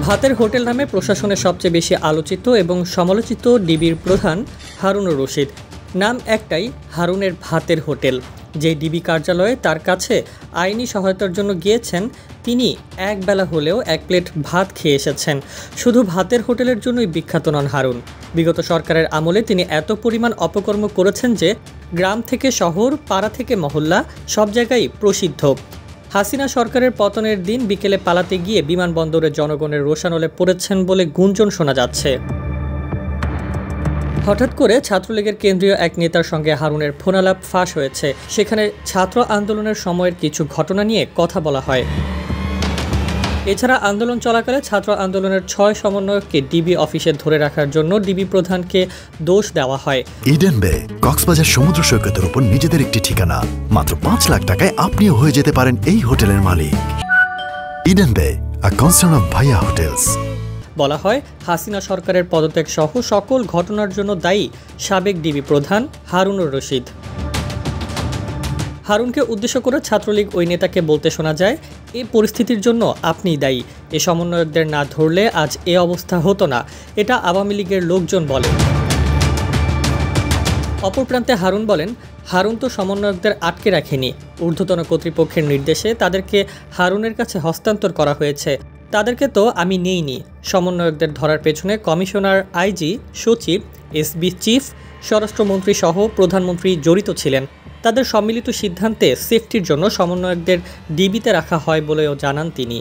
ভাতের হোটেল নামে প্রশাসনের সবচেয়ে বেশি আলোচিত এবং সমালোচিত ডিবির প্রধান হারুনুর রশিদ। নাম একটাই, হারুনের ভাতের হোটেল। যে ডিবি কার্যালয়ে তার কাছে আইনি সহায়তার জন্য গিয়েছেন, তিনি একবেলা হলেও এক প্লেট ভাত খেয়ে এসেছেন। শুধু ভাতের হোটেলের জন্যই বিখ্যাত নন হারুন। বিগত সরকারের আমলে তিনি এত পরিমাণ অপকর্ম করেছেন যে গ্রাম থেকে শহর, পাড়া থেকে মহল্লা, সব জায়গায় প্রসিদ্ধ। হাসিনা সরকারের পতনের দিন বিকেলে পালাতে গিয়ে বিমানবন্দরে জনগণের রোষানলে পড়েছেন বলে গুঞ্জন শোনা যাচ্ছে। হঠাৎ করে ছাত্রলীগের কেন্দ্রীয় এক নেতার সঙ্গে হারুনের ফোনালাপ ফাঁস হয়েছে। সেখানে ছাত্র আন্দোলনের সময়ের কিছু ঘটনা নিয়ে কথা বলা হয়। এছাড়া আন্দোলন চলাকালে ছাত্র আন্দোলনের 6 সমন্বয়ককে ডিবি অফিসে ধরে রাখার জন্য ডিবি প্রধানকে দোষ দেওয়া হয়। ইডেন বে কক্সবাজার সমুদ্র সৈকতের উপর নিজেদের একটি ঠিকানা। মাত্র 5 লাখ টাকায় আপনিও হয়ে যেতে পারেন এই হোটেলের মালিক। ইডেন বে, আ কনসার্ন অফ ভাইয়া হোটেলস। বলা হয়, হাসিনা সরকারের পদত্যাগ সহ সকল ঘটনার জন্য দায়ী সাবেক ডিবি প্রধান হারুনুর রশিদ। হারুনকে উদ্দেশ্য করে ছাত্রলীগ ওই নেতাকে বলতে শোনা যায়, এই পরিস্থিতির জন্য আপনিই দায়ী। এ সমন্বয়কদের না ধরলে আজ এ অবস্থা হতো না, এটা আওয়ামী লীগের লোকজন বলে। অপর প্রান্তে হারুন বলেন, হারুন তো সমন্বয়কদের আটকে রাখেনি। ঊর্ধ্বতন কর্তৃপক্ষের নির্দেশে তাদেরকে হারুনের কাছে হস্তান্তর করা হয়েছে। তাদেরকে তো আমি নেইনি। সমন্বয়কদের ধরার পেছনে কমিশনার, আইজি, সচিব, এসবি চিফ, স্বরাষ্ট্রমন্ত্রী সহ প্রধানমন্ত্রী জড়িত ছিলেন। তাদের সম্মিলিত সিদ্ধান্তে সেফটির জন্য সমন্বয়কদের ডিবিতে রাখা হয় বলেও জানান তিনি।